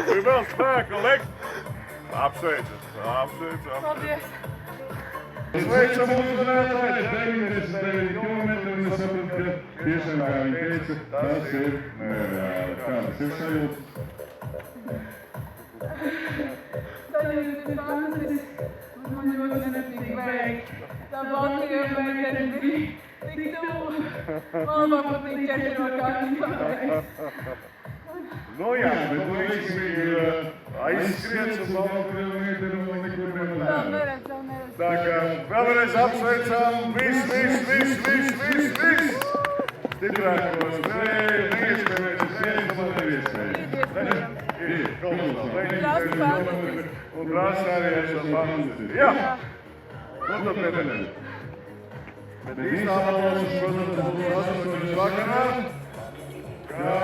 Nu vēl spēku likt. Apsveicam, apsveicam. Paldies! Sveicam uzvarētāju 99 km un es sapratu, ka tiešām, kā viņi teica, tas ir nereāli. Kādas ir sajūtas? Sajūtas ir fantastisks. Man ļoti nepatīk bēgt. Tā Baltija bēgta bija tik tuvu. Man labāk patīk ķert no kārtas. Nu jā, bet nu viss bija aizskriets un Baltkrievnieki un nekur Vēl nevar. neredz, vēl neredz. Tā kā vēlreiz apsveicām viss. Stiprākos, neiespējamais, viens no neiespējamais. Ir, kaut kā un prasa arī ar šo fantastisku. Jā, nu tad nedēļ. Bet īstā balvas, protams, būs 8. vakarā, kā